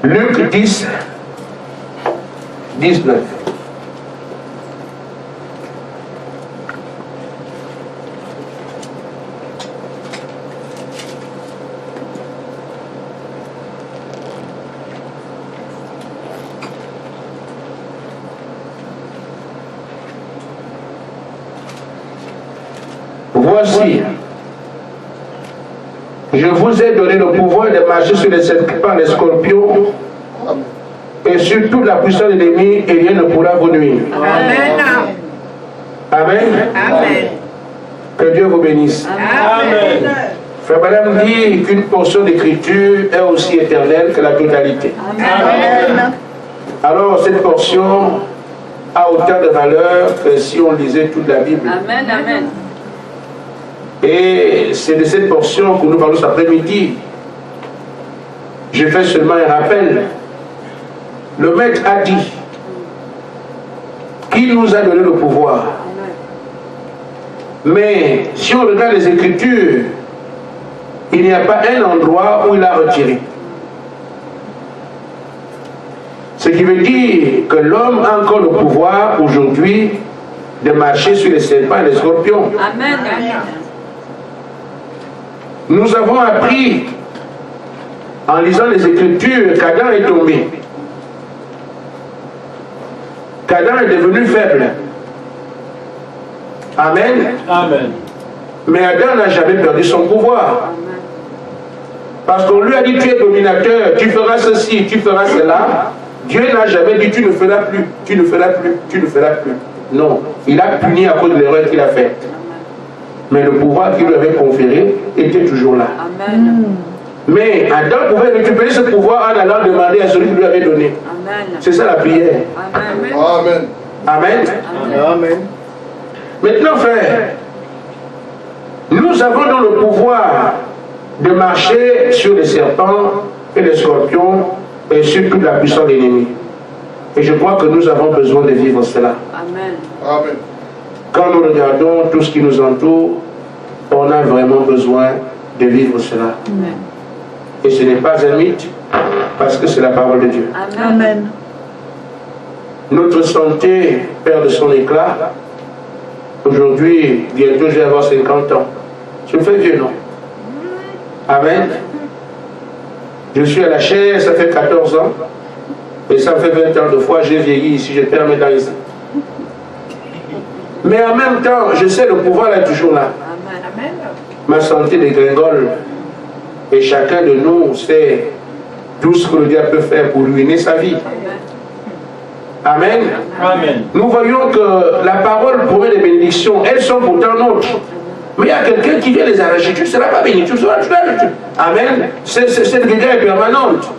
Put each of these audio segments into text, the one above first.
Luc 10, 19. Voici, je vous ai donné le pouvoir de marcher sur les serpents, les scorpions et sur toute la puissance de l'ennemi, et rien ne pourra vous nuire. Amen. Amen. Amen. Que Dieu vous bénisse. Amen. Frère Madame dit qu'une portion d'écriture est aussi éternelle que la totalité. Amen. Alors cette portion a autant de valeur que si on lisait toute la Bible. Amen. Amen. Et c'est de cette portion que nous parlons cet après-midi. Je fais seulement un rappel. Le maître a dit qu'il nous a donné le pouvoir. Mais si on regarde les Écritures, il n'y a pas un endroit où il a retiré. Ce qui veut dire que l'homme a encore le pouvoir aujourd'hui de marcher sur les serpents et les scorpions. Amen. Nous avons appris en lisant les Écritures qu'Adam est tombé. Qu'Adam est devenu faible. Amen. Amen. Mais Adam n'a jamais perdu son pouvoir. Parce qu'on lui a dit, tu es dominateur, tu feras ceci, tu feras cela. Dieu n'a jamais dit, tu ne feras plus, tu ne feras plus, tu ne feras plus. Non, il a puni à cause de l'erreur qu'il a faite. Mais le pouvoir qu'il lui avait conféré était toujours là. Amen. Mais Adam pouvait récupérer ce pouvoir en allant demander à celui qui lui avait donné. Amen. C'est ça la prière. Amen. Amen. Amen. Amen. Maintenant, frère, nous avons donc le pouvoir de marcher sur les serpents et les scorpions et sur toute la puissance de l'ennemi. Et je crois que nous avons besoin de vivre cela. Amen. Amen. Quand nous regardons tout ce qui nous entoure, on a vraiment besoin de vivre cela. Amen. Et ce n'est pas un mythe, parce que c'est la parole de Dieu. Amen. Notre santé perd de son éclat. Aujourd'hui, bientôt, je vais avoir 50 ans. Je me fais vieux, non? Amen. Je suis à la chair, ça fait 14 ans. Et ça me fait 20 ans de fois, j'ai vieilli ici, je perds mes dents ici. Mais en même temps, je sais le pouvoir est toujours là. Amen. Ma santé dégringole. Et chacun de nous sait tout ce que le diable peut faire pour ruiner sa vie. Amen. Amen. Nous voyons que la parole promet des bénédictions. Elles sont pourtant nôtres. Mais il y a quelqu'un qui vient les arracher. Tu ne seras pas béni. Tu seras. Amen. Cette guerre est permanente.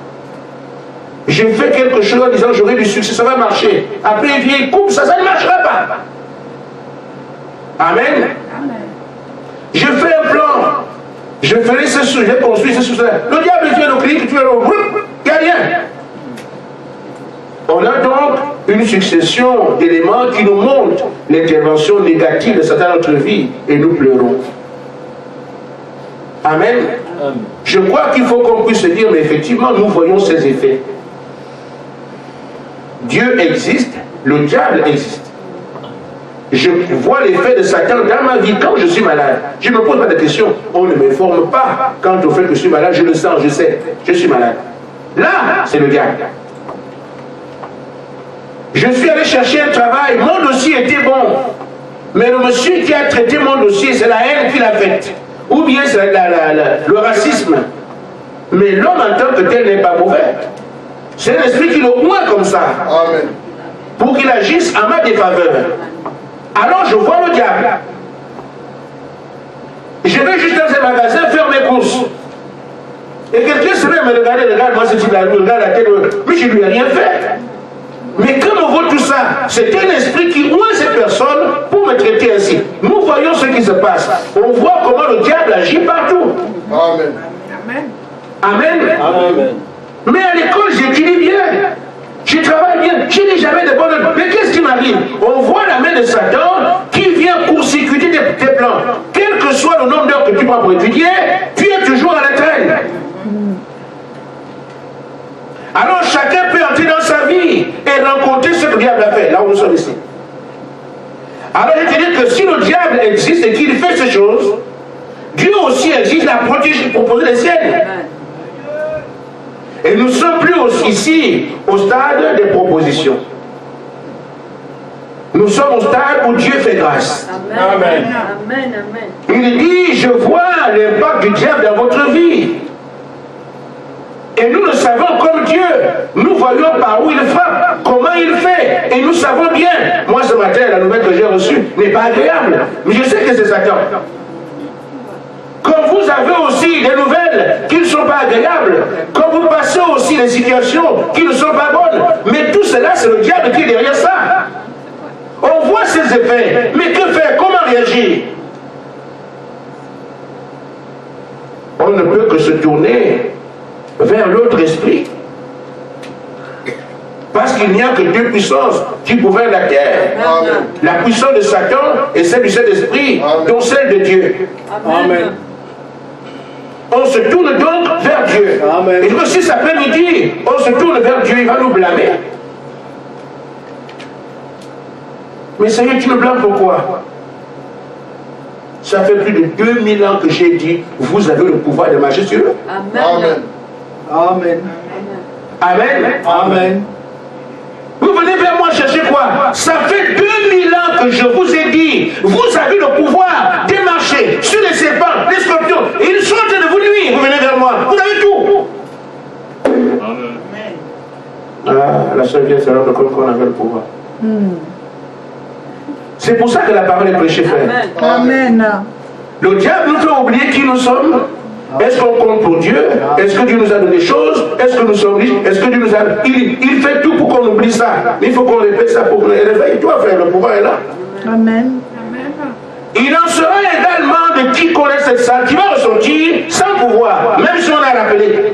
Je fais quelque chose en disant j'aurai du succès, ça va marcher. Après il vient, il coupe, ça ne marchera pas. Amen. Je fais un plan. Je ferai ce sous, je construis ce sous. Le diable vient au clic, tu es au groupe, il n'y a rien. On a donc une succession d'éléments qui nous montrent l'intervention négative de Satan dans notre vie et nous pleurons. Amen. Amen. Je crois qu'il faut qu'on puisse se dire, mais effectivement, nous voyons ces effets. Dieu existe, le diable existe. Je vois l'effet de Satan dans ma vie quand je suis malade. Je ne me pose pas de questions. On ne m'informe pas. Quant au fait que je suis malade, je le sens, je sais. Je suis malade. Là, c'est le diable. Je suis allé chercher un travail, mon dossier était bon. Mais le monsieur qui a traité mon dossier, c'est la haine qu'il a faite. Ou bien c'est le racisme. Mais l'homme en tant que tel n'est pas mauvais. C'est un esprit qui le oint comme ça. Amen. Pour qu'il agisse en ma défaveur. Alors je vois le diable. Je vais juste dans un magasin faire mes courses. Et quelqu'un se met à me regarder, regarde moi ce type là, regarde la tête, mais je ne lui ai rien fait. Mais quand on voit tout ça, c'est un esprit qui oint ces personnes pour me traiter ainsi. Nous voyons ce qui se passe. On voit comment le diable agit partout. Amen. Amen. Amen. Mais à l'école, j'étudie bien. Je travaille bien. Je n'ai jamais de bonnes notes. Mais qu'est-ce qui m'arrive? On voit la main de Satan qui vient court-circuiter tes plans. Quel que soit le nombre d'heures que tu prends pour étudier, tu es toujours à la traîne. Alors chacun peut entrer dans sa vie et rencontrer ce que le diable a fait, là où nous sommes ici. Alors je te dis que si le diable existe et qu'il fait ces choses, Dieu aussi existe, il a proposé les siennes. Et nous ne sommes plus ici au stade des propositions. Nous sommes au stade où Dieu fait grâce. Amen. Amen. Amen. Il dit, je vois l'impact du diable dans votre vie. Et nous le savons comme Dieu. Nous voyons par où il frappe, comment il fait. Et nous savons bien. Moi ce matin, la nouvelle que j'ai reçue n'est pas agréable. Mais je sais que c'est Satan. Comme vous avez aussi des nouvelles qui ne sont pas agréables, comme vous passez aussi des situations qui ne sont pas bonnes, mais tout cela, c'est le diable qui est derrière ça. On voit ses effets, mais que faire? Comment réagir? On ne peut que se tourner vers l'autre esprit. Parce qu'il n'y a que deux puissances qui gouvernent la terre. Amen. La puissance de Satan et celle du Saint-Esprit, dont celle de Dieu. Amen. On se tourne donc vers Dieu. Amen. Et aussi cet après-midi, on se tourne vers Dieu, il va nous blâmer. Mais Seigneur, tu me blâmes pourquoi? Ça fait plus de 2000 ans que j'ai dit, vous avez le pouvoir de marcher sur eux. Amen. Amen. Amen. Amen. Vous venez vers moi chercher quoi? Ça fait 2000 ans que je vous ai dit, vous avez le pouvoir de marcher sur les serpents, les scorpions, et ils sont en train de vous nuire. Vous venez vers moi, vous avez tout. Amen. Ah, la seule vie, c'est alors qu'on avait le pouvoir. C'est pour ça que la parole est prêchée, frère. Amen. Amen. Le diable nous fait oublier qui nous sommes. Est-ce qu'on compte pour Dieu? Est-ce que Dieu nous a donné des choses? Est-ce que nous sommes riches? Est-ce que Dieu nous a... Il fait tout pour qu'on oublie ça. Mais il faut qu'on répète ça pour qu'on les réveille. Toi, frère, le pouvoir est là. Amen. Il en sera également de qui connaît cette salle, qui va ressentir sans pouvoir, même si on a rappelé.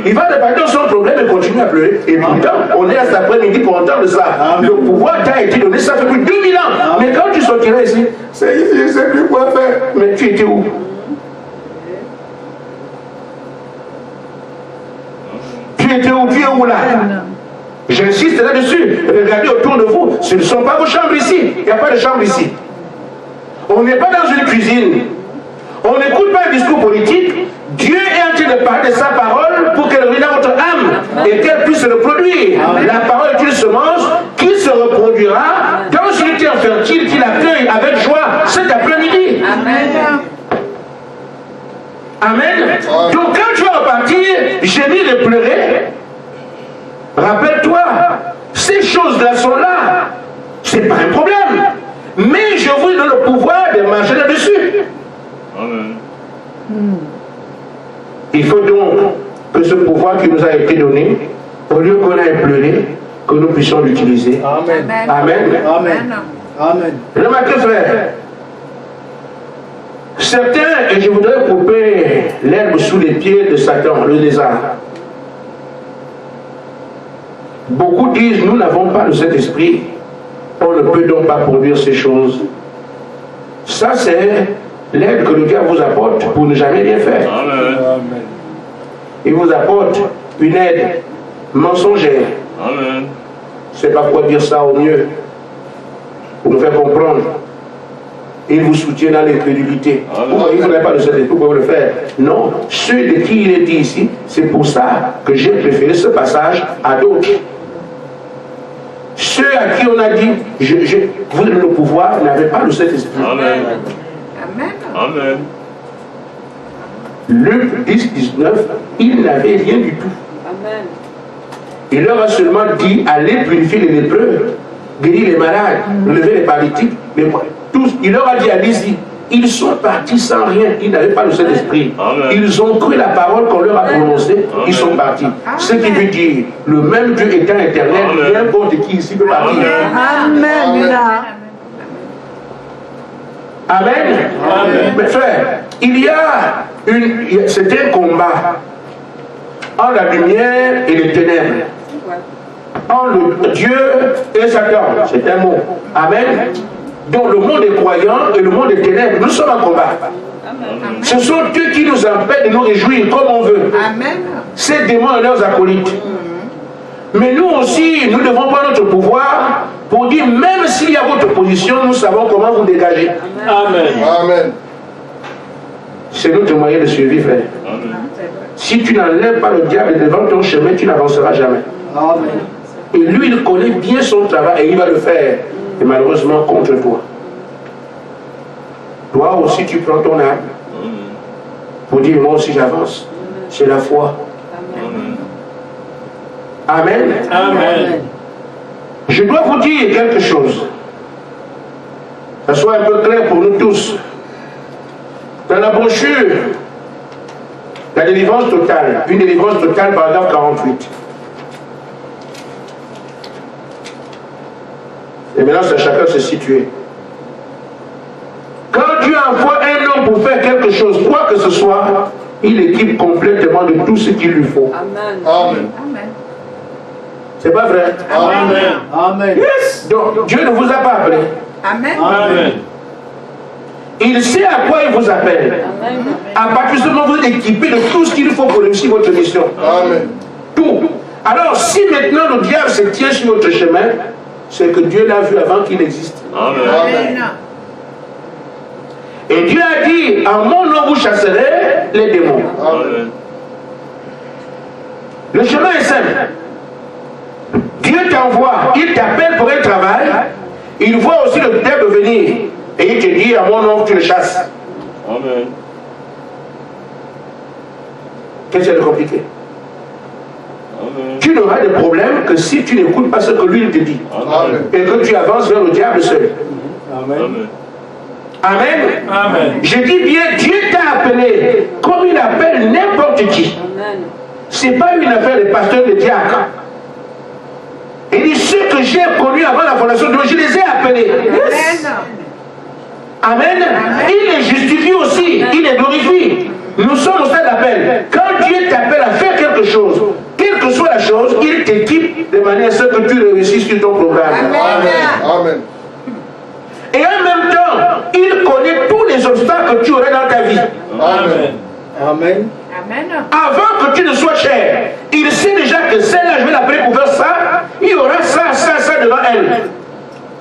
Il va débattre son problème et continuer à pleurer. Et pourtant, on est à cet après-midi pour entendre ça. Le pouvoir t'a été donné, ça fait plus de 2000 ans. Mais quand tu sortiras ici, je ne sais plus quoi faire. Mais tu étais où? Tu étais où? Tu es où là? J'insiste là-dessus. Regardez autour de vous. Ce ne sont pas vos chambres ici. Il n'y a pas de chambre ici. On n'est pas dans une cuisine. On n'écoute pas un discours politique. Dieu est en train de parler de sa parole pour qu'elle revienne dans votre âme et qu'elle puisse se reproduire. La parole est une semence qui se reproduira dans une terre fertile qu'il accueille avec joie cet après-midi. Amen. Amen. Donc quand tu vas repartir, gémir et pleurer, rappelle-toi, ces choses-là sont là. C'est pas un problème. Mais je vous donne le pouvoir de marcher là-dessus. Amen. Il faut donc que ce pouvoir qui nous a été donné, au lieu qu'on aille pleurer, que nous puissions l'utiliser. Amen. Amen. Amen. Amen. Remarquez, frère, certains, et je voudrais couper l'herbe sous les pieds de Satan, le lézard. Beaucoup disent, nous n'avons pas de cet esprit, on ne peut donc pas produire ces choses. Ça, c'est l'aide que le diable vous apporte pour ne jamais rien faire. Amen. Amen. Il vous apporte une aide mensongère. Amen. Je ne sais pas quoi dire ça au mieux, pour nous faire comprendre. Il vous soutient dans l'incrédulité. Vous voyez, vous n'avez pas de cet esprit pour le faire. Non, ceux de qui il est dit ici, c'est pour ça que j'ai préféré ce passage à d'autres. Ceux à qui on a dit, vous avez le pouvoir, n'avez pas de cet esprit. Amen. Amen. Amen. Luc 10, 19, il n'avait rien du tout. Amen. Il leur a seulement dit, allez purifier les lépreux, guérir les malades, lever les paralytiques, tous. Il leur a dit, allez-y. Ils sont partis sans rien, ils n'avaient pas le Saint-Esprit. Ils ont cru la parole qu'on leur a prononcée, ils sont partis. Ce qui veut dire, le même Dieu étant éternel, n'importe qui ici peut partir. Amen. Amen. Mes frères, c'est un combat entre la lumière et les ténèbres. Entre Dieu et Satan, c'est un mot. Amen. Donc le monde est croyant et le monde est ténèbres, nous sommes en combat. Amen. Ce sont eux qui nous empêchent de nous réjouir comme on veut. Amen. Ces démons et leurs acolytes. Mais nous aussi, nous devons prendre notre pouvoir pour dire, même s'il y a votre position, nous savons comment vous dégager. Amen. Amen. C'est notre moyen de survivre, frère. Amen. Si tu n'enlèves pas le diable devant ton chemin, tu n'avanceras jamais. Amen. Et lui, il connaît bien son travail et il va le faire. Et malheureusement, contre toi. Toi aussi, tu prends ton âme pour dire, moi aussi, j'avance. C'est la foi. Amen. Amen. Je dois vous dire quelque chose. Ça soit un peu clair pour nous tous. Dans la brochure, la délivrance totale, une délivrance totale, paragraphe 48. Et maintenant, c'est à chacun de se situer. Quand Dieu envoie un homme pour faire quelque chose, quoi que ce soit, il équipe complètement de tout ce qu'il lui faut. Amen. Amen. Amen. C'est pas vrai? Amen. Amen. Yes! Donc, Dieu ne vous a pas appelé. Amen. Amen. Il sait à quoi il vous appelle. Amen. À partir du moment où vous êtes équipé de tout ce qu'il faut pour réussir votre mission. Amen. Tout. Alors, si maintenant le diable se tient sur votre chemin, c'est que Dieu l'a vu avant qu'il existe. Amen. Amen. Et Dieu a dit, en mon nom vous chasserez les démons. Amen. Le chemin est simple. Dieu t'envoie, il t'appelle pour un travail, il voit aussi le diable venir, et il te dit, à mon nom tu le chasses. Amen. Qu'est-ce qu'il y a de compliqué? Amen. Tu n'auras de problème que si tu n'écoutes pas ce que lui il te dit, Amen. et que tu avances vers le diable seul. Amen. Amen. Amen. Je dis bien, Dieu t'a appelé comme il appelle n'importe qui. Amen. Ce n'est pas une affaire de pasteur, de diacre. Il dit, ceux que j'ai connus avant la fondation de Dieu, je les ai appelés. Amen. Il les justifie aussi, il les glorifie. Nous sommes au stade d'appel. Quand Dieu t'appelle à faire quelque chose, quelle que soit la chose, il t'équipe de manière à ce que tu réussisses sur ton programme. Amen. Et en même temps, il connaît tous les obstacles que tu aurais dans ta vie. Amen. Amen. Amen. Avant que tu ne sois cher, il sait déjà que celle-là, je vais l'appeler pour faire ça, il y aura ça, ça, ça devant elle.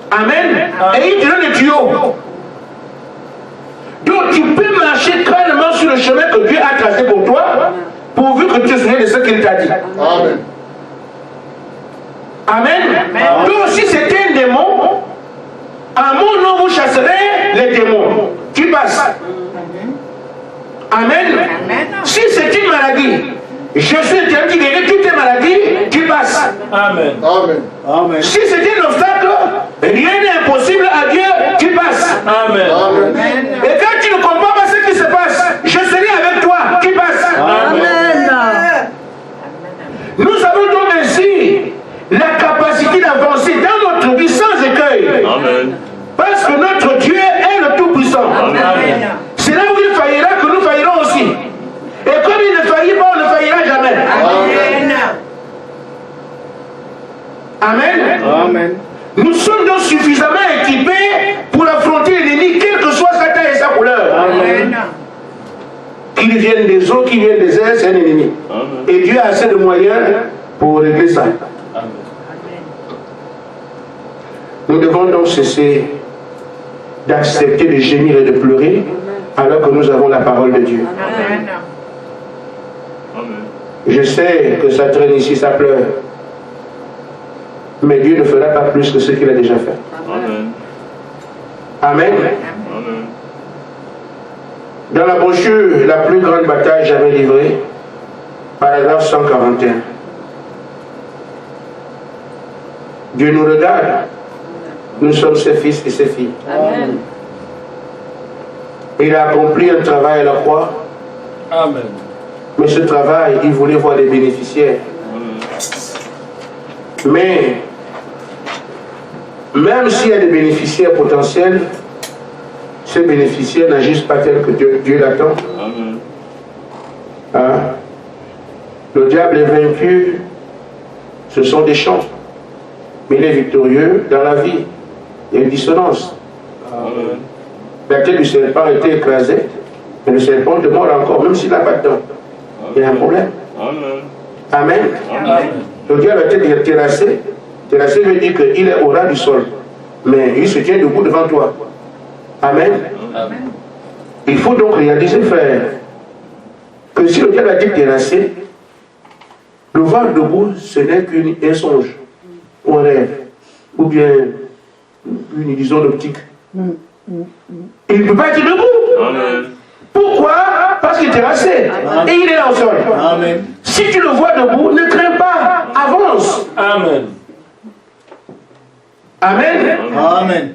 Amen. Et il te donne les tuyaux. Donc tu peux marcher calmement sur le chemin que Dieu a tracé pour toi, pourvu que tu te souviennes de ce qu'il t'a dit. Amen. Amen. Donc si c'était un démon, à mon nom vous chasserez les démons. Tu passes. Amen. Amen. Si c'est une maladie, je suis interdit de guérir toutes tes maladies, tu passes. Amen. Amen. Amen. Si c'est un obstacle, rien n'est impossible à Dieu, tu passes. Amen. Amen. Et quand tu ne comprends pas ce qui se passe, je serai avec toi, tu passes. Amen. Nous avons donc ainsi la capacité d'avancer dans notre vie sans écueil. Amen. Parce que notre Dieu est le Tout-Puissant. Amen. C'est là où il faillira que nous faillirons aussi. Et comme il ne faillit pas, on ne faillira jamais. Amen. Amen. Nous sommes donc suffisamment équipés pour affronter l'ennemi, quelle que soit sa taille et sa couleur. Amen. Qu'il vienne des eaux, qu'il vienne des airs, c'est un ennemi. Amen. Et Dieu a assez de moyens pour régler ça. Amen. Nous devons donc cesser d'accepter de gémir et de pleurer alors que nous avons la parole de Dieu. Amen. Amen. Je sais que ça traîne ici, ça pleure. Mais Dieu ne fera pas plus que ce qu'il a déjà fait. Amen. Amen. Amen. Dans la brochure, la plus grande bataille jamais livrée, paragraphe 141. Dieu nous regarde. Nous sommes ses fils et ses filles. Amen. Il a accompli un travail à la croix. Amen. Mais ce travail, il voulait voir des bénéficiaires. Mais, même s'il y a des bénéficiaires potentiels, ces bénéficiaires n'agissent pas tel que Dieu l'attend. Amen. Hein? Le diable est vaincu, ce sont des chants. Mais il est victorieux dans la vie. Il y a une dissonance. Amen. La tête du serpent a été écrasée, Mais le serpent te mord encore, même s'il n'a pas de dents. Il y a un problème. Amen. Amen. Amen. Le diable a été terrassé. Terrassé veut dire qu'il est au ras du sol. Mais il se tient debout devant toi. Amen. Amen. Il faut donc réaliser, frère, que si le diable a été terrassé, le voir debout, ce n'est qu'un songe, ou un rêve, ou bien une illusion d'optique. Il ne peut pas être debout. Amen. Pourquoi? Parce qu'il est terrassé. Et il est là au sol. Amen. Si tu le vois debout, ne crains pas, avance. Amen. Amen. Amen.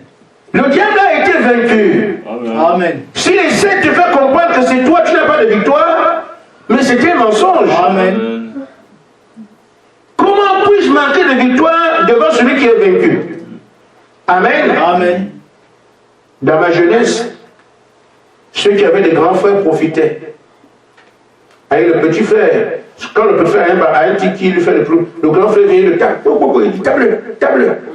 Le diable a été vaincu. Amen. Amen. S'il essaie de te faire comprendre que c'est toi, tu n'as pas de victoire, mais c'était un mensonge. Amen. Comment puis-je manquer de victoire devant celui qui est vaincu? Amen. Amen. Dans ma jeunesse, ceux qui avaient des grands frères profitaient. Avec le petit frère, quand le petit frère a un tiki, il lui fait le plus. Le grand frère vient le tape. Il dit tape-le.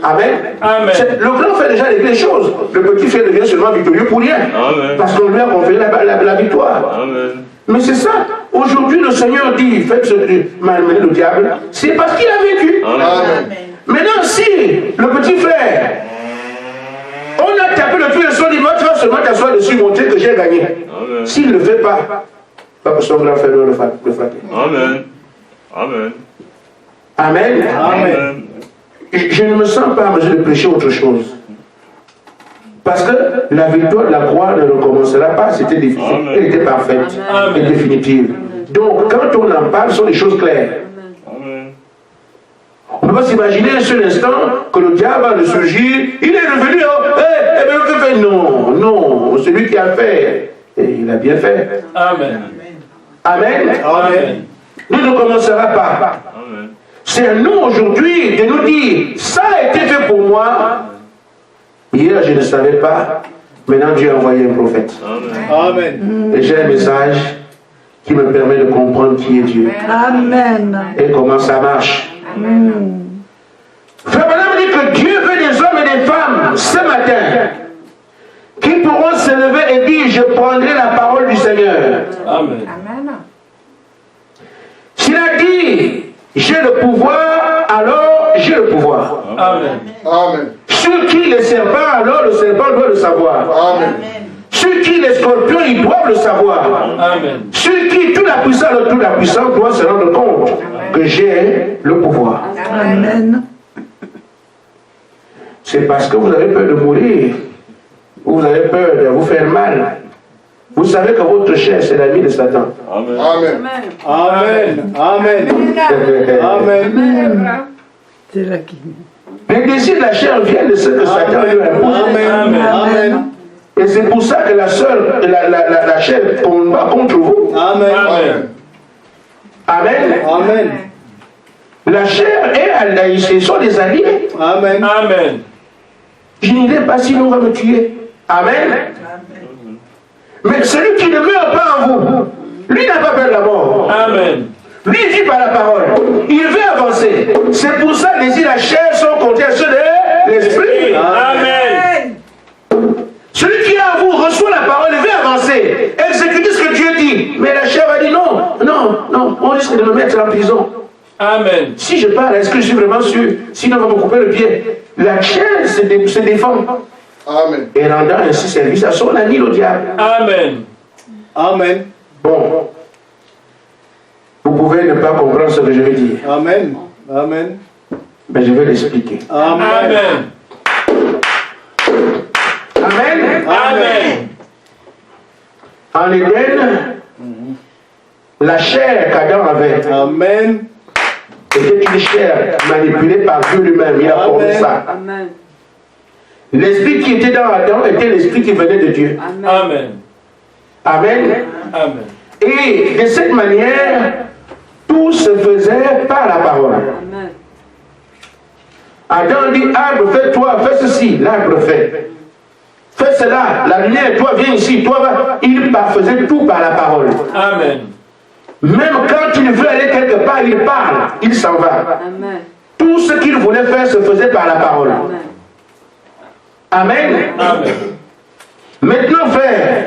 Amen. Amen. Le grand frère déjà régler les choses. Le petit frère devient seulement victorieux pour rien. Amen. Parce qu'on lui a conféré la victoire. Amen. Mais c'est ça. Aujourd'hui, le Seigneur dit, faites ce que m'a amené le diable. C'est parce qu'il a vécu. Amen. Maintenant, si le petit frère, on a tapé le truc de son immeuble, tu vas seulement t'asseoir dessus, montrer que j'ai gagné. Amen. S'il ne le fait pas que son grand frère doit le frapper. Amen. Amen. Amen. Amen. Je ne me sens pas en mesure de prêcher autre chose. Parce que la victoire de la croix ne recommencera pas, c'était difficile. Amen. Elle était parfaite et définitive. Donc, quand on en parle, ce sont des choses claires. Amen. On ne peut pas s'imaginer un seul instant que le diable va ressurgir. Il est revenu, non, celui qui a fait, et il a bien fait. Amen. Amen. Amen. Nous ne commencera pas. Amen. C'est à nous aujourd'hui de nous dire, ça a été fait pour moi. Hier, je ne savais pas. Maintenant, Dieu a envoyé un prophète. Amen. Amen. Et j'ai un message qui me permet de comprendre qui est Dieu Amen. et comment ça marche. Frère Branham dit que Dieu veut des hommes et des femmes ce matin qui pourront se lever et dire, je prendrai la parole du Seigneur. Amen. Amen. S'il a dit, j'ai le pouvoir, alors j'ai le pouvoir. Amen. Amen. Ceux qui les serpents, alors le serpent doit le savoir. Amen. Ceux qui les scorpions, ils doivent le savoir. Amen. Ceux qui, tout la puissance doit se rendre compte que j'ai le pouvoir. Amen. C'est parce que vous avez peur de mourir. Vous avez peur de vous faire mal. Vous savez que votre chair, c'est l'ami de Satan. Amen. Amen. Amen. Amen. Amen. C'est là qui. Les désirs de la chair viennent de ce que Satan lui impose. Amen. Amen. Et c'est pour ça que la chair combat contre vous. Amen. Amen. Amen. La chair et ce sont des alliés. Amen. Amen. Je n'irai pas sinon on va me tuer. Amen. Mais celui qui ne meurt pas en vous, lui n'a pas peur de la mort. Amen. Lui il vit par la parole. Il veut avancer. C'est pour ça que les îles de la chair sont contre ceux de l'esprit. Amen. Celui qui est en vous reçoit la parole et veut avancer. Exécuter ce que Dieu dit. Mais la chair va dire non, on risque de me mettre en prison. Amen. Si je parle, est-ce que je suis vraiment sûr? Sinon on va me couper le pied. La chair se défend. Amen. Et rendant ainsi service à son ami le diable. Amen. Amen. Bon. Vous pouvez ne pas comprendre ce que je vais dire. Amen. Amen. Mais je vais l'expliquer. Amen. Amen. Amen. En Éden, la chair qu'Adam avait Amen. était une chair manipulée par Dieu lui-même. Il a formé ça. Amen. L'esprit qui était dans Adam était l'esprit qui venait de Dieu. Amen. Amen. Amen. Et de cette manière, tout se faisait par la parole. Amen. Adam dit, arbre, fais-toi, fais ceci. L'arbre fait. Fais cela, la lumière, toi viens ici, toi va. Il faisait tout par la parole. Amen. Même quand il veut aller quelque part, il parle, il s'en va. Amen. Tout ce qu'il voulait faire se faisait par la parole. Amen. Amen. Amen. Maintenant, frère,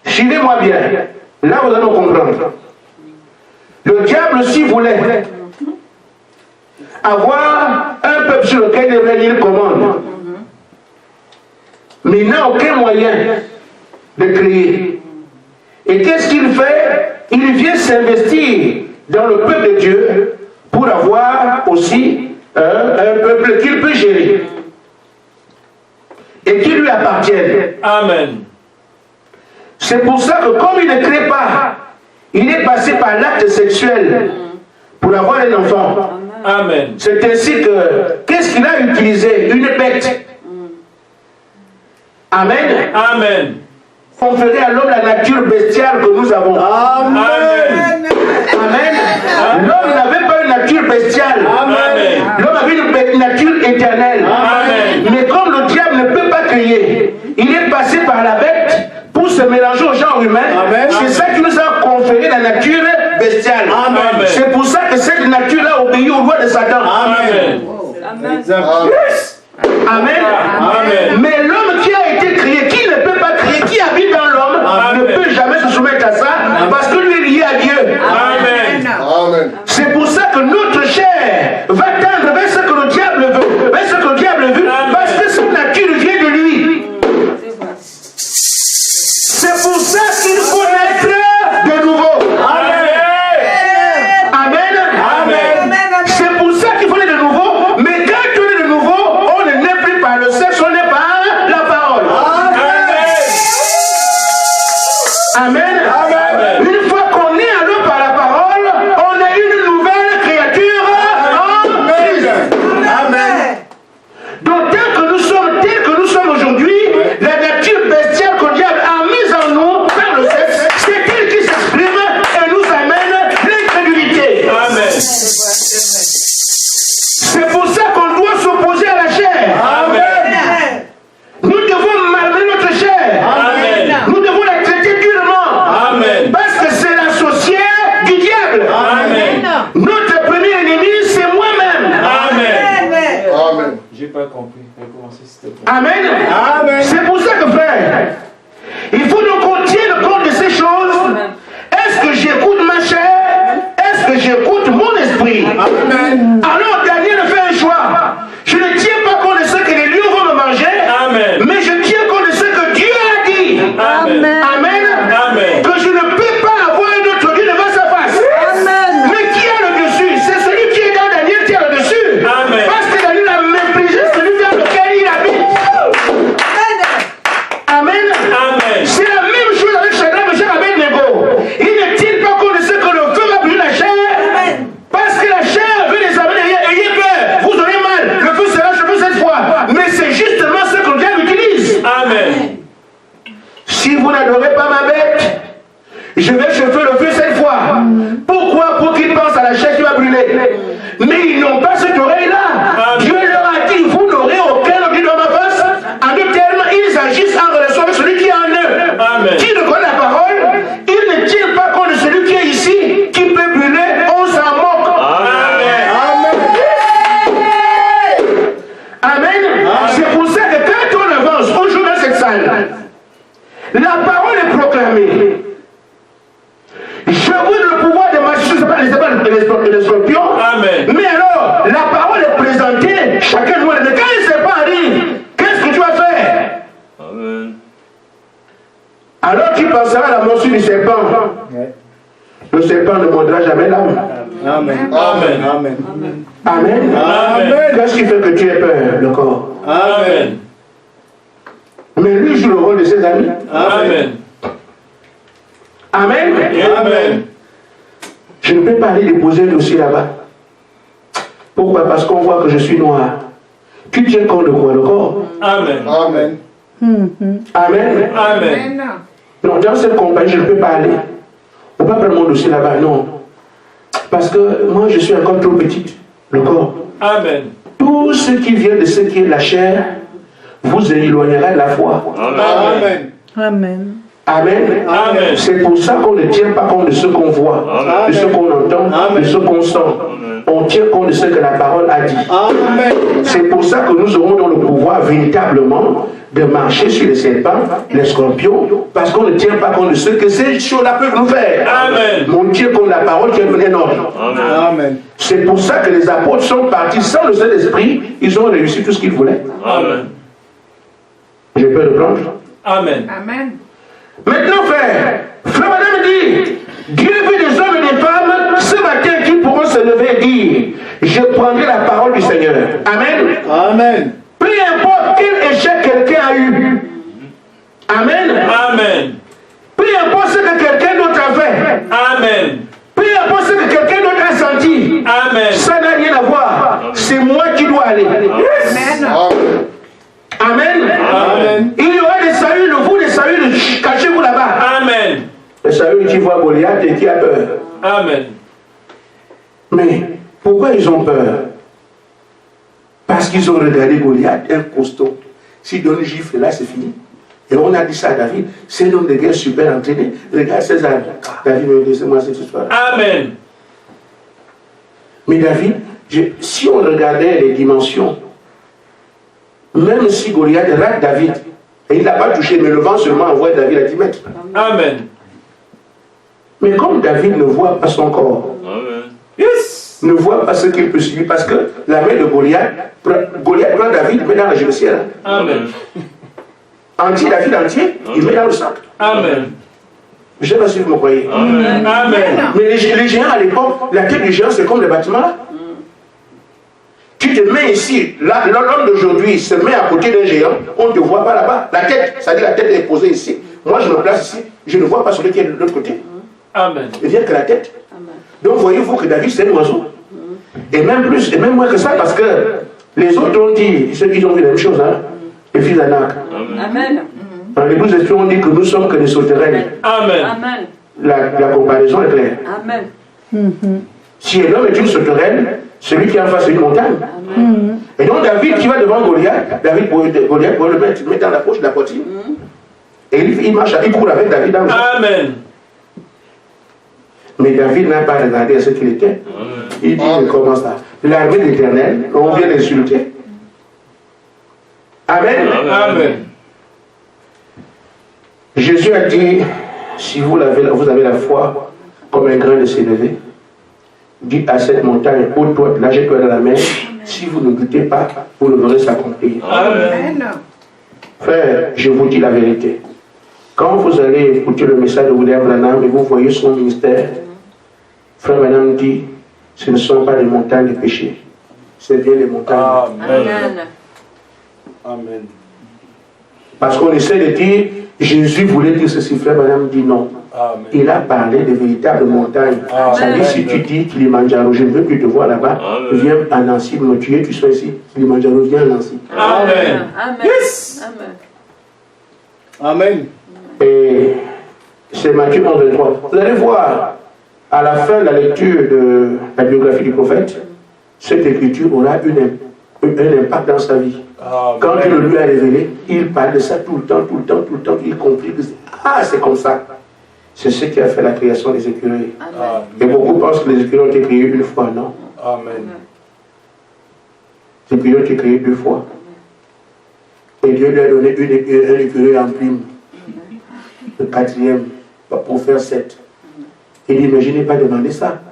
suivez-moi écoutez-moi bien. Là, vous allez comprendre. Le diable, s'il voulait avoir un peuple sur lequel il commande, mais il n'a aucun moyen de créer. Et qu'est-ce qu'il fait? Il vient s'investir dans le peuple de Dieu pour avoir aussi un peuple qu'il peut gérer et qui lui appartienne. Amen. C'est pour ça que comme il ne crée pas, il est passé par l'acte sexuel pour avoir un enfant. Amen. C'est ainsi que, qu'est-ce qu'il a utilisé? Une bête. Amen. Amen. Conférer à l'homme la nature bestiale que nous avons. Amen. Amen. L'homme n'avait pas une nature bestiale. Amen. L'homme avait une nature éternelle. Amen. Mais comme le diable ne peut pas créer, il est passé par la bête pour se mélanger au genre humain. C'est ça qui nous a conféré la nature bestiale. Amen. C'est pour ça que cette nature-là obéit aux lois de Satan. Amen. Yes. Amen. Amen. Mais l'homme qui a été créé, qui ne peut pas créer, qui habite dans l'homme, ne peut jamais se soumettre à ça parce que lui est lié à Dieu. Amen. Amen. C'est pour ça que notre chair va tendre vers ce que le diable veut, vers ce que le diable veut, parce que cette nature vient de lui. C'est pour ça qu'il faut naître de nouveau. Amen. Amen. C'est pour ça qu'il faut naître de nouveau, mais quand on est de nouveau, on ne naît plus par le sexe, on naît par la parole. Amen. Une fois qu'on est à l'eau par la parole, on est une nouvelle créature en Christ. Amen. Donc tel que nous sommes aujourd'hui, la nature bestiale que Dieu a mise en nous par le sexe, c'est elle qui s'exprime et nous amène l'incrédulité. Amen. C'est pour ça qu'on doit s'opposer à la chair. Amen. Nous devons malmener notre chair. Amen. Nous devons la traiter durement. Amen. Parce que c'est l'associé du diable. Amen. Notre premier ennemi, c'est moi-même. Amen. Amen. J'ai pas compris. Recommencer s'il te plaît. Amen. Amen. C'est pour ça que, frère, il faut donc qu'on tienne compte de ces choses. Est-ce que j'écoute ma chair? Est-ce que j'écoute mon esprit? Amen. Alors Daniel fait un choix. Je ne tiens pas compte de ce que les lions vont me manger, Amen. mais je tiens compte de ce que Dieu a dit. Amen. Amen. Amen. Que je ne peux pas avoir un autre Dieu devant sa face. Amen. Mais qui a le dessus? C'est celui qui est dans Daniel qui a le dessus. Amen. Parce que Daniel a méprisé celui dans lequel il habite. Amen. Amen. C'est la même chose avec Shadrach, Meshach, Abednego. Ils ne tiennent pas compte de ce que le feu va brûler la chair. Parce que la chair veut les amener. Ayez peur, vous aurez mal. Le feu sera chez vous cette fois. Mais c'est justement ce que le diable utilise. Amen. Si vous n'adorez pas ma bête, je vais chauffer le feu cette fois. Pourquoi? Pour qu'ils pensent à la chair qui va brûler. Mais ils n'ont pas cette oreille-là. Dieu leur a dit, vous n'aurez aucun objet dans ma face. En deux termes, ils agissent en relation avec celui qui est en eux. Amen. Qui ne connaît la parole, ils ne tiennent pas compte de celui qui est ici, qui peut brûler, on s'en moque. Amen. Amen. C'est pour ça que quand on avance, on joue dans cette salle. La parole est proclamée. Je vous donne le pouvoir de marcher sur les scorpions. Amen. Mais alors, la parole est présentée. Chacun doit le dire. Quand le serpent arrive, qu'est-ce que tu vas faire? Amen. Alors tu penseras à la morsure du serpent. Le serpent ne mordra jamais l'âme. Amen. Amen. Amen. Amen. Amen. Qu'est-ce qui fait que tu aies peur? Le corps. Amen. Mais lui joue le rôle de ses amis. Amen. Amen. Amen. Je ne peux pas aller déposer un dossier là-bas. Pourquoi? Parce qu'on voit que je suis noir. Tu tiens compte de quoi? Le corps. Amen. Amen. Amen. Amen. Non, dans cette compagnie, je ne peux pas aller. On ne peut pas prendre mon dossier là-bas, non. Parce que moi, je suis encore trop petite. Le corps. Amen. Tout ce qui vient de ce qui est de la chair vous éloignera de la foi. Amen. Amen. Amen. Amen. C'est pour ça qu'on ne tient pas compte de ce qu'on voit, de ce qu'on entend, de ce qu'on sent. On tient compte de ce que la parole a dit. Amen. C'est pour ça que nous aurons dans le pouvoir véritablement de marcher sur les serpents, les scorpions, parce qu'on ne tient pas compte de ce que ces choses-là peuvent nous faire. Amen. Mon Dieu, comme la parole qui a donné un ordre. Amen. C'est pour ça que les apôtres sont partis sans le Saint-Esprit, ils ont réussi tout ce qu'ils voulaient. Amen. J'ai peur de prendre. Amen. Amen. Maintenant, frère Madame dit, Dieu veut des hommes et des femmes ce matin qui pourront se lever et dire, je prendrai la parole du Seigneur. Amen. Amen. Peu importe quel échec quelqu'un a eu. Amen. Amen. Peu importe ce que quelqu'un d'autre a fait. Amen. Peu importe ce que quelqu'un d'autre a senti. Amen. Ça n'a rien à voir. C'est moi qui dois aller. Yes. Amen. Amen. Il y aura des saluts de vous, des saluts de cachez-vous là-bas. Amen. Les saluts qui voient Goliath et qui a peur. Amen. Mais pourquoi ils ont peur? Parce qu'ils ont regardé Goliath, un costaud. S'il donne une gifle, là c'est fini. Et on a dit ça à David, c'est un homme de guerre super entraîné. Regarde César. David me dit, c'est moi cette histoire. Amen. Mais David, si on regardait les dimensions, même si Goliath rate David, et il n'a pas touché, mais le vent seulement envoie David à 10 mètres. Amen. Mais comme David ne voit pas son corps, Yes. ne voit pas ce qu'il peut subir, parce que la main de Goliath prend David, met dans la ciel. Amen. Entier, David entier, il met dans le sac. Amen. Je ne sais pas si vous me croyez. Amen. Amen. Mais les géants à l'époque, la tête du géant c'est comme les bâtiments là. Tu te mets ici, l'homme d'aujourd'hui se met à côté d'un géant, on ne te voit pas là-bas. La tête, c'est-à-dire la tête est posée ici. Moi je me place ici, je ne vois pas celui qui est de l'autre côté. Amen. Il vient que la tête. Donc voyez-vous que David c'est un oiseau. Et même plus, et même moins que ça, parce que les autres ont dit, ceux qui ont vu la même chose, hein, les fils d'Anak. Amen. Dans les 12 espions, on dit que nous sommes que des sauterelles. Amen. Amen. La comparaison est claire. Amen. Si l'homme est une sauterelle, celui qui est en face c'est une montagne. Et donc David qui va devant Goliath, Goliath pour le mettre dans la poche de la poitrine. Et il marche, il court avec David dans le sac. Amen. Mais David n'a pas regardé ce qu'il était. Il dit, comment ça? L'armée de l'Éternel, on vient l'insulter. Amen. Amen. Jésus a dit, si vous avez la foi comme un grain de sénévé, dites à cette montagne, ôte-toi, lâche-toi dans la mer. Si vous ne doutez pas, vous le verrez s'accomplir. Amen. Frère, je vous dis la vérité. Quand vous allez écouter le message de William Branham et vous voyez son ministère, Frère Branham dit, ce ne sont pas les montagnes de péché, c'est bien les montagnes. Amen. Amen. Parce qu'on essaie de dire, Jésus voulait dire ceci, Frère Branham dit non. Amen. Il a parlé de véritables montagnes. Ça dit, si tu dis Kilimanjaro, je ne veux plus te voir là-bas, viens à Nancy me tuer, tu sois ici. Kilimanjaro, viens à Nancy. Amen. Amen. Yes. Amen. Amen. Et c'est Matthieu 11, 23. Vous allez voir, à la fin de la lecture de la biographie du prophète, cette écriture aura un impact dans sa vie. Quand Dieu le lui a révélé, il parle de ça tout le temps, il comprit que c'est comme ça. C'est ce qui a fait la création des écureuils. Amen. Et beaucoup pensent que les écureuils ont été créés une fois, non. Amen. Les écureuils ont été créés 2 fois. Et Dieu lui a donné un écureuil en prime. Le 4e, pour faire 7. Il dit, mais je n'ai pas demandé ça.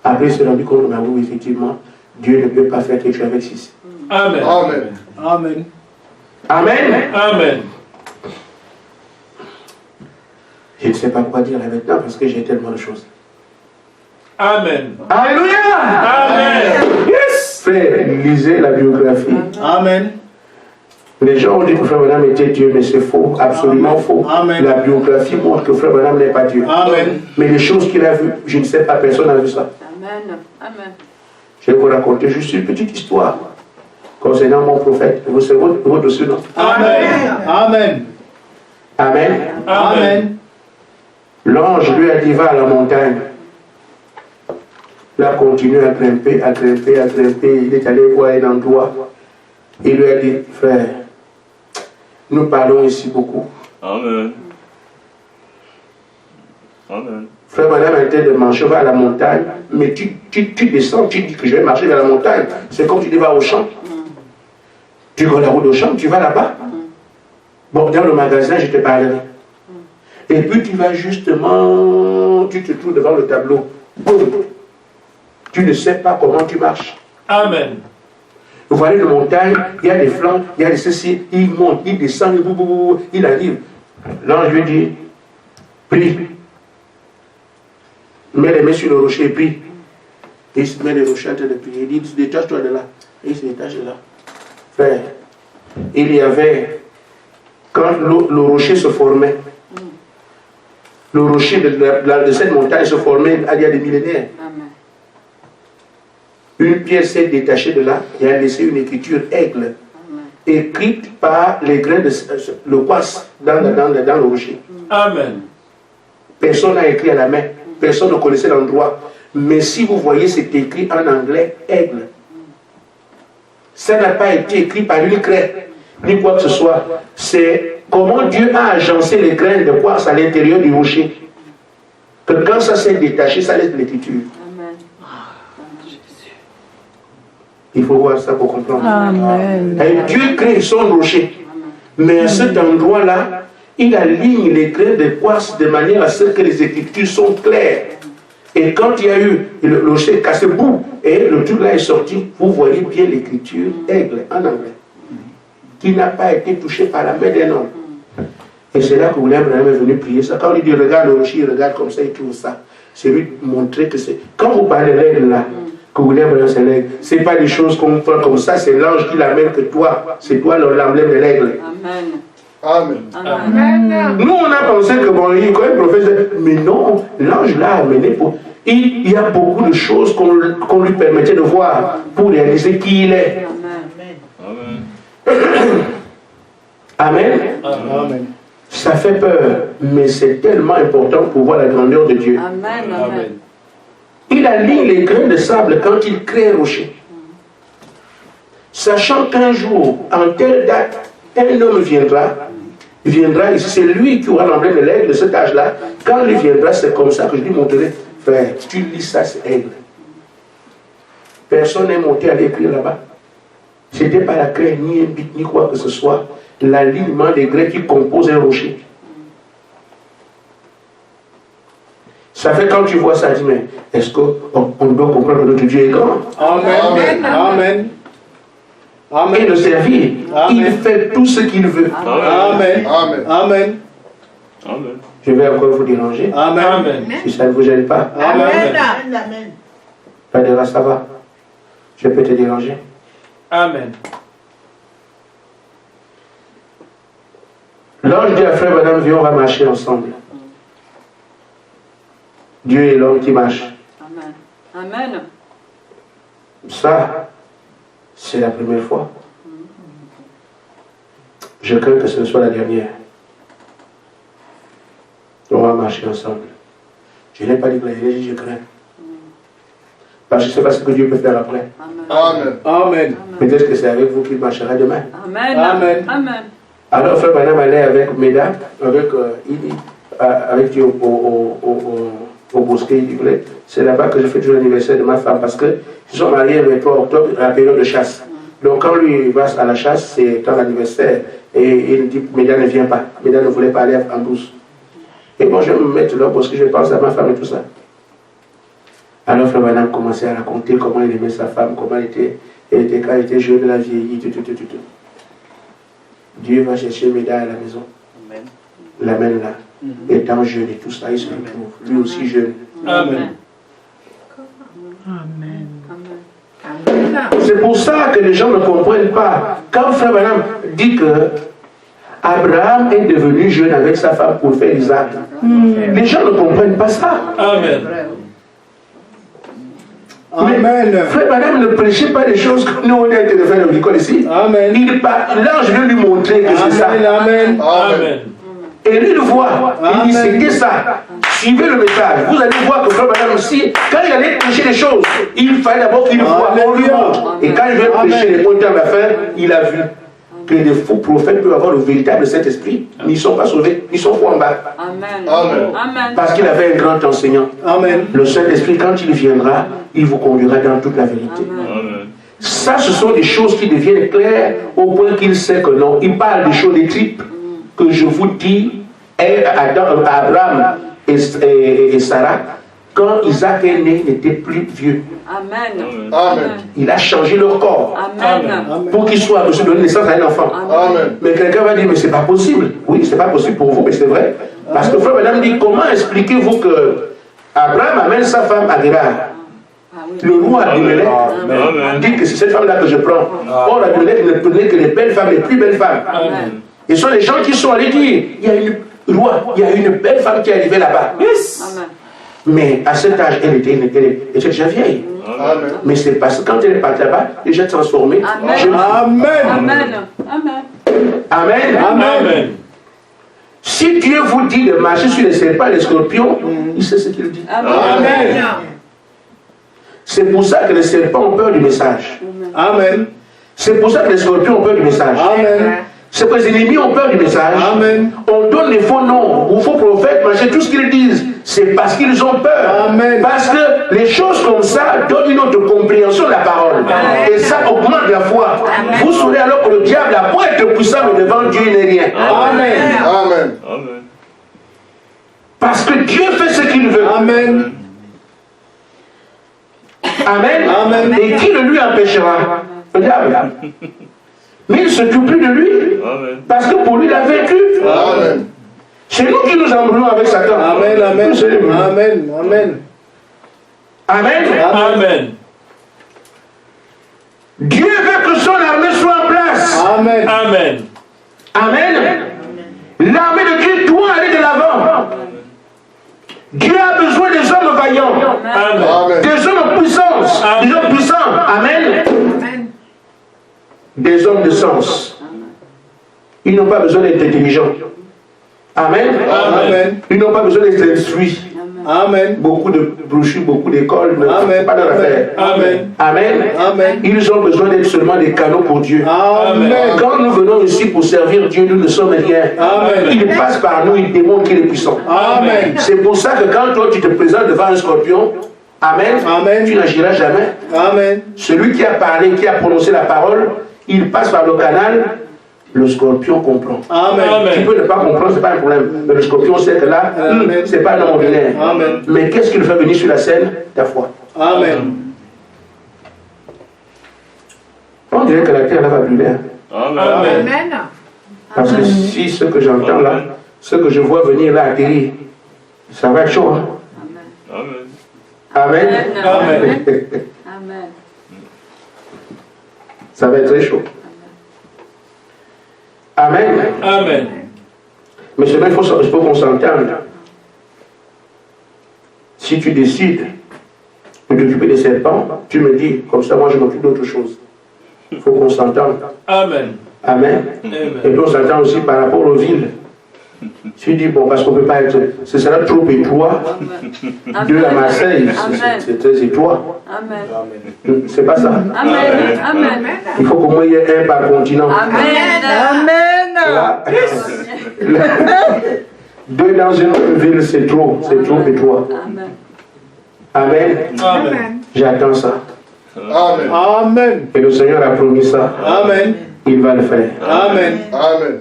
Après, il s'est rendu compte, effectivement, Dieu ne peut pas faire quelque chose avec 6. Amen. Amen. Amen. Amen. Amen. Je ne sais pas quoi dire là maintenant parce que j'ai tellement de choses. Amen. Alléluia. Amen. Yes. Frère, lisez la biographie. Amen. Les gens ont dit que Frère Branham était Dieu, mais c'est faux, absolument faux. Amen. La biographie montre que Frère Branham n'est pas Dieu. Amen. Mais les choses qu'il a vues, je ne sais pas, personne n'a vu ça. Amen. Amen. Je vais vous raconter juste une petite histoire concernant mon prophète. Vous savez votre surnom. Amen. Amen. Amen. Amen. L'ange lui a dit, va à la montagne. Il a continué à grimper. Il est allé voir un endroit. Il lui a dit, frère, nous parlons ici beaucoup. Amen. Amen. Frère Madame a été de marcher vers la montagne, mais tu descends, tu dis que je vais marcher vers la montagne. C'est comme tu dis, va au champ. Tu vas la route au champ, tu vas là-bas. Bon, dans le magasin, je te parlerai. Et puis tu vas justement, tu te trouves devant le tableau. Boum. Tu ne sais pas comment tu marches. Amen. Vous voyez une montagne, il y a des flancs, il y a des ceci, il monte, il descend, il arrive. L'ange lui dit, prie. Mets les mains sur le rocher et prie. Et il se met les rochers en train de prier. Il dit, détache-toi de là. Et il se détache de là. Frère, il y avait, quand le rocher se formait, le rocher de cette montagne se formait il y a des millénaires. Amen. Une pièce s'est détachée de là et a laissé une écriture aigle, écrite par les grains de le quartz dans le rocher. Amen. Personne n'a écrit à la main, personne ne connaissait l'endroit. Mais si vous voyez, c'est écrit en anglais aigle. Ça n'a pas été écrit par une craie, ni quoi que ce soit. C'est comment Dieu a agencé les grains de quartz à l'intérieur du rocher. Que quand ça s'est détaché, ça laisse l'écriture. Amen. Il faut voir ça pour comprendre. Amen. Et Dieu crée son rocher. Mais à cet endroit-là, il aligne les grains de quartz de manière à ce que les écritures sont claires. Et quand il y a eu le rocher cassé, boum, et le truc là est sorti, vous voyez bien l'écriture aigle en anglais, qui n'a pas été touchée par la main d'un homme. Et c'est là que William Branham est venu prier ça. Quand il dit regarde le rocher, il regarde comme ça, il trouve ça. C'est lui montrer que c'est. Quand vous parlez de l'aigle là, que William Branham c'est l'aigle, c'est pas des choses qu'on fait comme ça, c'est l'ange qui l'amène que toi. C'est toi l'emblème de l'aigle. Amen. Amen. Amen. Nous on a pensé que bon, il quand même professeur, mais non, l'ange l'a amené pour. Il y a beaucoup de choses qu'on lui permettait de voir pour réaliser qui il est. Amen. Amen. Amen. Ça fait peur, mais c'est tellement important pour voir la grandeur de Dieu. Amen. Amen. Il aligne les grains de sable quand il crée un rocher. Sachant qu'un jour, en telle date, un homme viendra ici, c'est lui qui aura l'emblème de l'aigle de cet âge-là. Quand il viendra, c'est comme ça que je lui montrerai. Frère, tu lis ça, c'est aigle. Personne n'est monté à l'écrire là-bas. C'était pas la craie, ni un bit, ni quoi que ce soit. L'alignement des grains qui composent un rocher. Ça fait quand tu vois ça, dis, mais est-ce qu'on doit comprendre que notre Dieu est grand? Amen. Amen. Et Amen. le servir. Amen. Il fait tout ce qu'il veut. Amen. Amen. Amen. Amen. Je vais encore vous déranger. Amen. Amen. Si ça ne vous gêne pas. Amen. Padera, ça va. Je peux te déranger. Amen. L'ange dit à frère madame, viens, on va marcher ensemble. Dieu et l'homme qui marchent. Amen. Amen. Ça, c'est la première fois. Je crains que ce soit la dernière. On va marcher ensemble. Je n'ai pas dit que je crains. Parce que je ne sais pas ce que Dieu peut faire après. Amen. Amen. Amen. Peut-être que c'est avec vous qu'il marchera demain. Amen. Amen. Amen. Alors, frère Madame allait avec Mesdames, avec Dieu au bosquet, il dit, c'est là-bas que je fais toujours l'anniversaire de ma femme parce que ils sont mariés le 23 octobre à la période de chasse. Donc quand lui va à la chasse, c'est quand l'anniversaire, et il dit, Mesdames ne vient pas, Mesdames ne voulait pas aller en douce. Et bon, je vais me mettre là parce que je pense à ma femme et tout ça. Alors frère Madame commençait à raconter comment il aimait sa femme, comment elle était quand elle était jeune, elle a vieilli, tout. Dieu va chercher Mesdames à la maison. L'amène là. Étant jeune et tout ça, il se retrouve. Lui aussi jeune. Amen. Amen. C'est pour ça que les gens ne comprennent pas. Quand frère Branham dit que Abraham est devenu jeune avec sa femme pour faire Isaac, les gens ne comprennent pas ça. Amen. Amen. Frère Branham ne prêchait pas des choses que nous on est en train de faire dans l'école ici. Amen. L'ange vient lui montrer que c'est ça. Amen. Amen. Amen. Et lui le voit. Il dit c'était ça. Suivez le message. Vous allez voir que frère Branham aussi, quand il allait prêcher des choses, il fallait d'abord qu'il voit, on lui montre. Et quand il vient prêcher les points à la fin, il a vu que les faux prophètes peuvent avoir le véritable Saint-Esprit, mais ils ne sont pas sauvés, ils sont fous en bas. Amen. Amen. Amen. Parce qu'il avait un grand enseignant. Amen. Le Saint-Esprit, quand il viendra, il vous conduira dans toute la vérité. Amen. Ça, ce sont des choses qui deviennent claires au point qu'il sait que non. Il parle des choses des tripes. que je vous dis est Abraham et Sarah, quand Isaac est né, n'était plus vieux. Amen. Amen. Il a changé leur corps Amen. pour qu'ils soient reçus, donner naissance à un enfant. Amen. Mais quelqu'un va dire, mais c'est pas possible. Oui, c'est pas possible pour vous, mais c'est vrai. Parce que frère madame dit, comment expliquez-vous que Abraham amène sa femme Aguilar? Le roi Abimelech dit que c'est cette femme-là que je prends. Or, Abimelech ne prenait que les belles femmes, les plus belles femmes. Amen. Et ce sont les gens qui sont allés dire, il y a une belle femme qui est arrivée là-bas. Amen. Mais à cet âge, elle était déjà vieille. Amen. Mais c'est parce que quand elle est partie là-bas, déjà transformée. Amen. Amen. Amen. Amen. Amen. Amen. Si Dieu vous dit de marcher sur les serpents et les scorpions, il sait ce qu'il dit. Amen. C'est pour ça que les serpents ont peur du message. Amen. C'est pour ça que les scorpions ont peur du message. Amen. C'est que les ennemis ont peur du message. Amen. On donne les faux noms aux faux prophètes, machin, tout ce qu'ils disent. C'est parce qu'ils ont peur. Amen. Parce que les choses comme ça donnent une autre compréhension de la parole. Amen. Et ça augmente la foi. Vous saurez alors que le diable a beau être puissant, mais devant Dieu, il n'est rien. Amen. Amen. Parce que Dieu fait ce qu'il veut. Amen. Amen. Amen. Et qui le lui empêchera? Le diable. Mais il ne s'occupe plus de lui. Parce que pour lui, il a vaincu. Amen. C'est nous qui nous embrouillons avec Satan. Amen. Amen. C'est lui. Amen. Amen. Amen. Amen. Dieu veut que son armée soit en place. Amen. Amen. Amen. L'armée de Dieu doit aller de l'avant. Dieu a besoin des hommes vaillants. Amen. Amen. Des hommes de puissance. Des hommes puissants. Amen. Des hommes de sens. Ils n'ont pas besoin d'être intelligents. Amen. Amen. Ils n'ont pas besoin d'être instruits. Amen. Beaucoup de brochures, beaucoup d'écoles ne Amen. font pas dans l'affaire. Amen. Amen. Amen. Ils ont besoin d'être seulement des canaux pour Dieu. Amen. Quand nous venons ici pour servir Dieu, nous ne sommes rien. Amen. Il passe par nous, il démontre qu'il est puissant. Amen. C'est pour ça que quand toi tu te présentes devant un scorpion, amen, Amen. tu n'agiras jamais. Amen. Celui qui a parlé, qui a prononcé la parole, il passe par le canal, le scorpion comprend. Amen. Tu peux ne pas comprendre, c'est pas un problème. Mais le scorpion sait que là, Amen. c'est pas un homme ordinaire. Amen. Mais qu'est-ce qu'il fait venir sur la scène? Ta foi. Amen. On dirait que la terre là va brûler. Amen. Parce que si ce que j'entends là, ce que je vois venir là atterrir, ça va être chaud. Hein? Amen. Amen. Amen. Ça va être très chaud. Amen. Amen. Mais seulement il faut qu'on s'entende. Si tu décides de t'occuper des serpents, tu me dis, comme ça moi je m'occupe d'autre chose. Il faut qu'on s'entende. Amen. Amen. Et puis on s'entend aussi par rapport aux villes. Tu dis, bon, parce qu'on ne peut pas être. Ce sera trop étroit. De à Marseille, c'est très étroit. Amen. C'est pas ça. Amen. Amen. Il faut qu'au moins il y ait un par continent. Amen. Là, deux dans une ville, c'est trop étroit. Amen. Amen. Amen. J'attends ça. Amen. Amen. Et le Seigneur a promis ça. Amen. Il va le faire. Amen. Amen.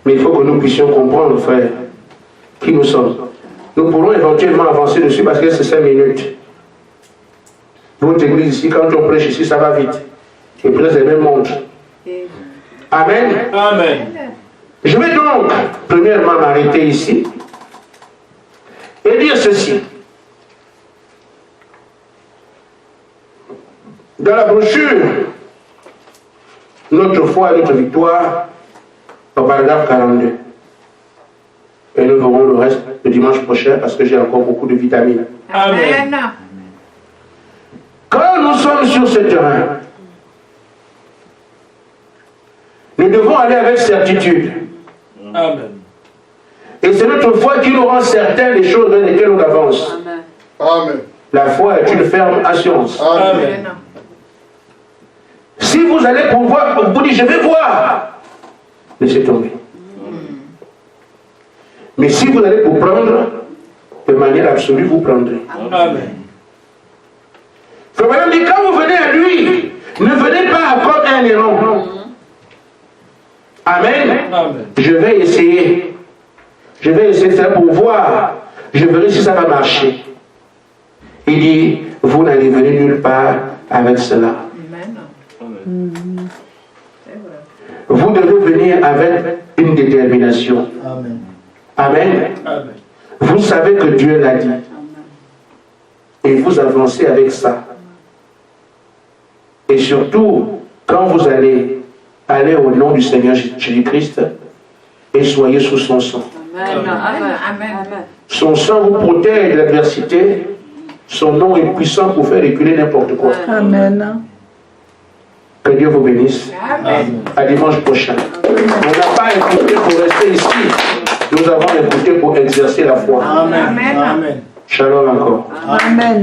Mais il faut que nous puissions comprendre, frère, qui nous sommes. Nous pourrons éventuellement avancer dessus parce que c'est 5 minutes. Votre église ici, quand on prêche ici, ça va vite. Et puis les mêmes montrent. Amen. Amen. Je vais donc, premièrement, m'arrêter ici et dire ceci. Dans la brochure, notre foi et notre victoire, au paragraphe 42. Et nous verrons le reste le dimanche prochain parce que j'ai encore beaucoup de vitamines. Amen. Quand nous sommes sur ce terrain, nous devons aller avec certitude. Amen. Et c'est notre foi qui nous rend certains des choses dans lesquelles on avance. Amen. La foi est une ferme assurance. Amen. Si vous allez pour voir, vous dites je vais voir, laissez tomber. Mais si vous allez pour prendre, de manière absolue, vous prendrez. Amen. Frère Madame dit, quand vous venez à lui, ne venez pas comme un héron. Amen. Amen. Je vais essayer. Je vais essayer de faire pour voir. Je verrai si ça va marcher. Il dit, vous n'allez venir nulle part avec cela. Vous devez venir avec une détermination. Amen. Amen. Amen. Vous savez que Dieu l'a dit. Et vous avancez avec ça. Et surtout, quand vous allez au nom du Seigneur Jésus-Christ et soyez sous son sang. Amen. Amen. Son sang vous protège de l'adversité. Son nom est puissant pour faire reculer n'importe quoi. Amen. Que Dieu vous bénisse. Amen. À dimanche prochain. On n'a pas écouté pour rester ici. Nous avons écouté pour exercer la foi. Amen. Amen. Shalom encore. Amen.